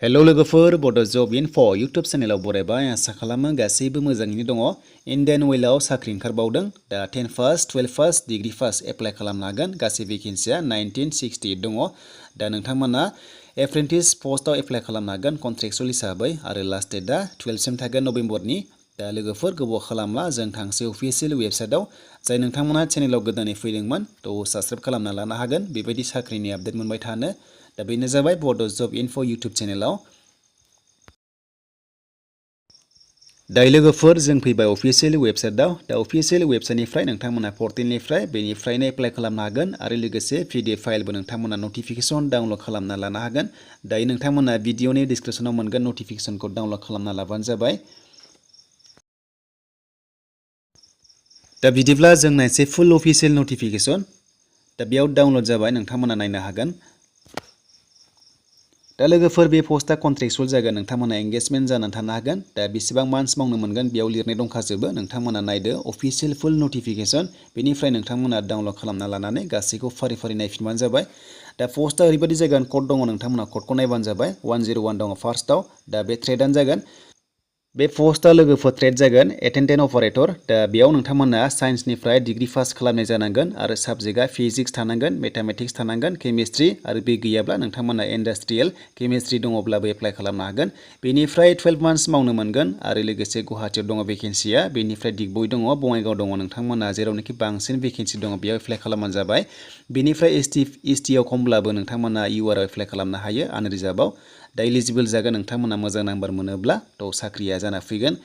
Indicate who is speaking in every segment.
Speaker 1: Hello लोगोफोर बड' जब enough' YouTube चेनेलाव बरायबाय आसा खालामो गासैबो मोजाङैनो दङ। इन्डियान अइलआव साख्रि ओंखारबावदों दा 10 first 12 first degree first apply खालामनो हागोन। गासै भेकेन्सिया 1968 दङ। दा नोंथांमोना एप्रेन्टिस पस्टआव एप्लाइ खालामनो हागोन कन्ट्रेक्चुअल हिसाबै आरो लास्ट डेटआ 12 सिम थागोन नभेम्बरनि। दा लोगोफोर गोबाव खालामला जों थांसै अफिसियेल वेबसाइटआव। जाय नोंथांमोना चेनेलाव गोदानै फैदोंमोन थ' साबस्क्राइब खालामना लानो हागोन बेबायदि साख्रिनि आपडेट मोनबाय थानो। दा बेनो जाबाय बड' जब इनफ' इउटुब चेनेलाव। दायो लोगोफोर जों फैबाय अफिसियेल वेबसाइटआव। दा अफिसियेल वेबसाइटनिफ्राय नोंथांमोना पर्टेलनिफ्राय बेनिफ्रायनो एप्लाइ खालामनो हागोन आरो लोगोसे PDF फाइलबो नोंथांमोना नटिफिकेसन डाउनलड खालामना लानो हागोन। दायो नोंथांमोना भिडिअनि डिसक्रिपसनाव मोनगोन नटिफिकेसनखौ डाउनलड खालामना लाबानो जाबाय। दा बिदिब्ला जों नायसै फुल अफिसियेल नटिफिकेसन। दा बेयाव डाउनलड जाबाय नोंथांमोना नायनो हागोन। दा लोगोफोर बे पस्टआ कन्ट्रेक्चुअल जागोन नोंथांमोना एंगेजमेन्ट जानानै थानो हागोन। दा बेसेबां मान्थस मावनो मोनगोन बेयाव लिरनाय दंखाजोबो नोंथांमोना नायदो अफिसियेल फुल नटिफिकेसन। बेनिफ्राय नोंथांमोना डाउनलड खालामना लानानै गासैखौ फारि फारि नायफिनबानो जाबाय। दा पस्टआ ओरैबायदि जागोन कड दङ नोंथांमोना कडखौ नायबानो जाबाय। 101 दङ फार्स्टआव। दा बे ट्रेडआनो जागोन। बे पस्टआ लोगोफोर ट्रेड जागोन एटेन्डेन्ट अपारेटर। दा बेयाव नोंथांमोना साइन्सनिफ्राय डिग्री पास खालामनाय जानांगोन आरो साबजेक्टआ फिजिक्स थानांगोन, मेथामेटिक्स थानांगोन, केमिस्ट्रि आरो बे गैयाब्ला नोंथांमोना इन्डास्ट्रियेल केमिस्ट्रि दङब्लाबो एप्लाइ खालामनो हागोन। बेनिफ्राय 12 मान्थस मावनो मोनगोन आरो लोगोसे गुवाहाटियाव दङ भेकेन्सिया। बेनिफ्राय दिगबय दङ, बङाइगाव दङ। नोंथांमोना जेरावनोखि बांसिन भेकेन्सि दङ बेयाव एप्लाइ खालामबानो जाबाय। बेनिफ्राय एसटियाव खमब्लाबो नोंथांमोना URआव एप्लाइ खालामनो हायो आनरिजार्भआव। दा इलिजिबोल जागोन नोंथांमोना मोजां नाम्बार मोनोब्ला थ' साख्रिया जाना फैगोन।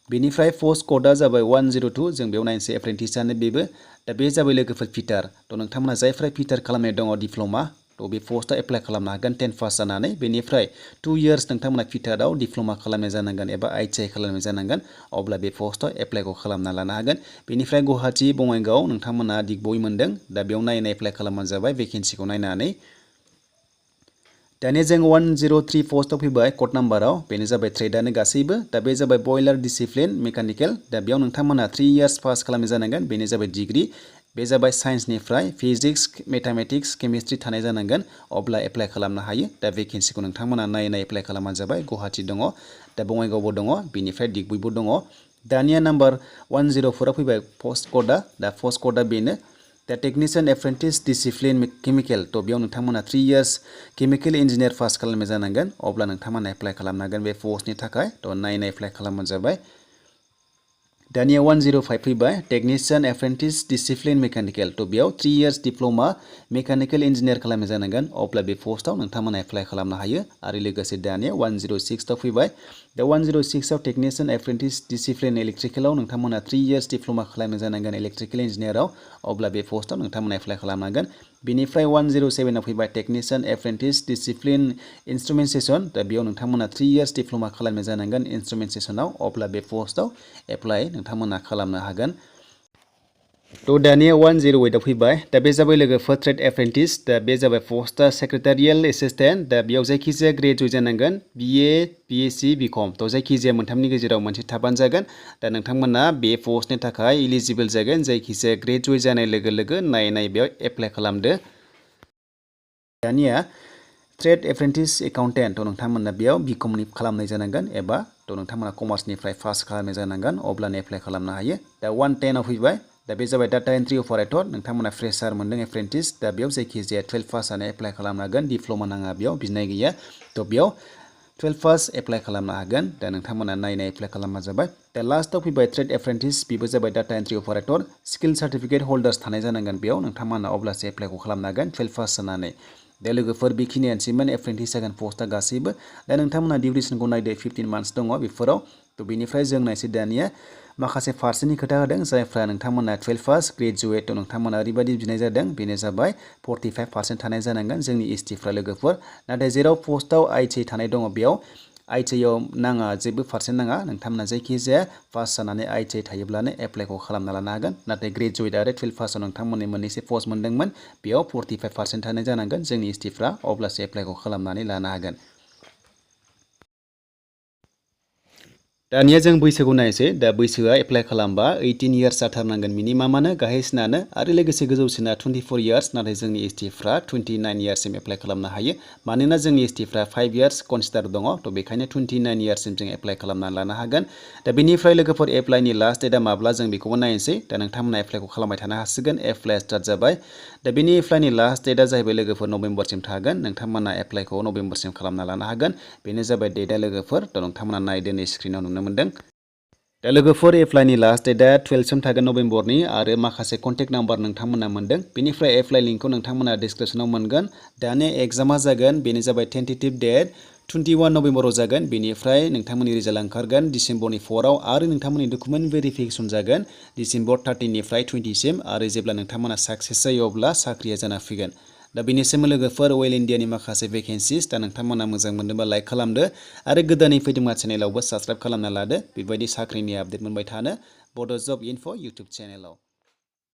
Speaker 1: बेनिफ्राय पस्ट क'डआ जाबाय 102। जों बेयाव नायनोसै एप्रेन्टिसआनो बेबो। दा बे जाबाय लोगोफोर फिटार। थ' नोंथांमोना जायफ्रा फिटार खालामनाय दङ डिप्ल'मा थ' बे पस्टआव एप्लाइ खालामनो हागोन 10 पास जानानै। बेनिफ्राय 2 इयार्स नोंथांमोना फिटाराव डिप्ल'मा खालामनाय जानांगोन एबा ITI खालामनाय जानांगोन। अब्ला बे पस्टआव एप्लाइखौ खालामना लानो हागोन। बेनिफ्राय गुवाहाटि बङाइगाव नोंथांमोना दिगबय मोनदों। दा बेयाव नायनाय एप्लाइ खालामबानो जाबाय भेकेन्सिखौ नायनानै। दानिया जों 103 पस्टआव फैबाय कड नाम्बाराव। बेनो जाबाय ट्रेडआनो गासैबो। दा बे जाबाय बयलार डिसिप्लिन मेकानिकेल। दा बेयाव नोंथांमोना 3 इयार्स पास खालामनाय जानांगोन। बेनो जाबाय डिग्री। बे जाबाय साइन्सनिफ्राय फिजिक्स, मेथामेटिक्स, केमिस्ट्रि थानाय जानांगोन। अब्ला एप्लाइ खालामनो हायो। दा भेकेन्सिखौ नोंथांमोना नायनाय एप्लाइ खालामबानो जाबाय। गुवाहाटि दङ, दा बङाइगावबो दङ, बेनिफ्राय दिगबयबो दङ। दानिया नाम्बार 104आव फैबाय पस्ट क'डआ। दा पस्ट क'डआ बेनो। दा टेकनिशियान एप्रेन्टिस डिसिप्लिन केमिकेल। थ' बेयाव नोंथांमोना 3 इयार्स केमिकेल इन्जिनियार पास खालामनाय जानांगोन। अब्ला नोंथांमोना एप्लाइ खालामनो हागोन बे पस्टनि थाखाय। थ' नायनाय एप्लाइ खालामबानो जाबाय। दानिया 105 फैबाय टेकनिशियान एप्रेन्टिस डिसिप्लिन मेकानिकेल। थ' बेयाव 3 इयार्स डिप्ल'मा मेकानिकेल इन्जिनियार खालामनाय जानांगोन। अब्ला बे पस्टआव नोंथांमोना एप्लाइ खालामनो हायो। आरो लोगोसे दानिया 106आव फैबाय। दा 106आव टेकनिशियान एप्रेन्टिस डिसिप्लिन इलेक्ट्रिकेलाव नोंथांमोना 3 इयार्स डिप्ल'मा खालामनाय जानांगोन इलेक्ट्रिकेल इन्जिनियाराव। अब्ला बे पस्टआव नोंथांमोना एप्लाइ खालामनांगोन। बेनिफ्राय 107आव फैबाय टेकनिशियान एप्रेन्टिस डिसिप्लिन इन्स्ट्रुमेन्टेसन। दा बेयाव नोंथांमोना 3 इयार्स डिप्ल'मा खालामनाय जानांगोन इन्स्ट्रुमेन्टेसनाव। अब्ला बे पस्टआव एप्लाइ नोंथांमोना खालामनो हागोन। थ' दानिया 108आव फैबाय। दा बे जाबाय लोगोफोर ट्रेड एप्रेन्टिस। दा बे जाबाय पस्टआ सेक्रेटारियेल एसिस्टेन्ट। दा बेयाव जायखिजाया ग्रेजुवेट जानांगोन BA, BSc, BCom। थ' जायखिजाया मोनथामनि गेजेराव मोनसे थाबानो जागोन। दा नोंथांमोना बे पस्टनि थाखाय इलिजिबोल जागोन। जायखिजाया ग्रेजुवेट जानाय लोगो लोगो नायै बेयाव एप्लाइ खालामदो। दानिया ट्रेड एप्रेन्टिस एकाउन्टेन्ट। थ' नोंथांमोना बेयाव BComनि खालामनाय जानांगोन एबा थ' नोंथांमोना कमार्सनिफ्राय पास खालामनाय जानांगोन। अब्लानो एप्लाइ खालामनो हायो। दा 110आव फैबाय। दा बे जाबाय डाटा एन्ट्रि अपारेटर। नोंथांमोना फ्रेसार मोनदों एप्रेन्टिस। दा बेयाव जायखिजाया 12 पास जानाय एप्लाइ खालामनो हागोन। डिप्ल'मा नाङा बेयाव बिनाय गैया। थ' बेयाव 12 पास एप्लाइ खालामनो हागोन। दा नोंथांमोना नायनाय एप्लाइ खालामबानो जाबाय। दा लास्टआव फैबाय ट्रेड एप्रेन्टिस। बेबो जाबाय data entry operator. Skill certificate holders थानाय जानांगोन बेयाव नोंथांमोना अब्लासो एप्लाइखौ खालामनो हागोन 12 पास जानानै। दा लोगोफोर बेखिनियानोसैमोन एप्रेन्टिस जागोन पस्टआ गासैबो। दा नोंथांमोना डिउरेसनखौ नायदो 15 मान्थस दङ बेफोराव। थ' बेनिफ्राय जों नायसै दानिया माखासे पार्सेन्टनि खोथा होदों। जायफ्रा नोंथांमोना 12 पास ग्रेजुवेट थ' नोंथांमोना ओरैबायदि बिनाय जादों। बेनो जाबाय 45% थानाय जानांगोन जोंनि STफ्रा लोगोफोर। नाथाय जेराव पस्टआव ITI थानाय दङ बेयाव ITIआव नाङा, जेबो पार्सेन्ट नाङा। नोंथांमोना जायखिजाया पास जानानै ITI थायोब्लानो एप्लाइखौ खालामना लानो हागोन। नाथाय ग्रेजुवेट आरो 12 पासआव नोंथांमोननि मोननैसो पस्ट मोनदोंमोन बेयाव 45% थानाय जानांगोन जोंनि STफ्रा। अब्लासो एप्लाइखौ खालामनानै लानो हागोन। दानिया जों बैसोखौ नायसै दा बैसोआ एप्लाइ खालामबा 18 इयार्स जाथारनांगोन मिनिमामानो गाहायसिनानो आरो लोगोसे गोजौसिना 24 इयार्स नाथाय जोंनि एसटिफ्रा 29 इयार्ससिम एप्लाइ खालामनो हायो मानोना जोंनि एसटिफ्रा 5 इयार्स कनसिडार दङ थ' बेखायनो 29 इयार्ससिम जों एप्लाइ खालामना लानो हागोन दा बेनिफ्राय लोगोफोर एप्लाइनि लास्ट डेटआ माब्ला जों बेखौबो नायनोसै दा नोंथांमोना एप्लाइखौ खालामबाय थानो हासिगोन एप्लाइ स्टार्ट जाबाय दा बेनि एप्लाइनि लास्ट डेटआ जाहैबाय लोगोफोर नभेम्बरसिम थागोन नोंथांमोना एप्लाइखौ नभेम्बरसिम खालामना लानो हागोन बेनो जाबाय डेटआ लोगोफोर थ' नोंथांमोना नायदो नै स्क्रिनाव नुनो मोनदों दा लोगोफोर एप्लाइनि लास्ट डेटआ 12सिम थागोन नभेम्बरनि आरो माखासे कन्टेक्ट नाम्बार नोंथांमोना मोनदों बेनिफ्राय एप्लाइ लिंकखौ नोंथांमोना डिसक्रिपसनाव मोनगोन दानिया एग्जामा जागोन बेनो जाबाय टेन्टेटिभ डेट 21 नभेम्बराव जागोन बेनिफ्राय नोंथांमोननि रिजाल्ट ओंखारगोन डिसेम्बरनि 4आव आरो नोंथांमोननि डकुमेन्ट भेरिफिकेसन जागोन डिसेम्बर 13निफ्राय 20सिम आरो जेब्ला नोंथांमोना साक्सेस जायो अब्ला साख्रिया जाना फैगोन दा बेनिसिम लोगोफोर वेल इन्डियानि माखासे भेकेन्सिस दा नोंथांमोना मोजां मोनदोंबा लाइक खालामदो आरो गोदानै फैदोंबा चेनेलावबो साबस्क्राइब खालामना लादो बेबायदि साख्रिनि आपडेट मोनबाय थानो बड' जब इनफो इउटुब चेनेलाव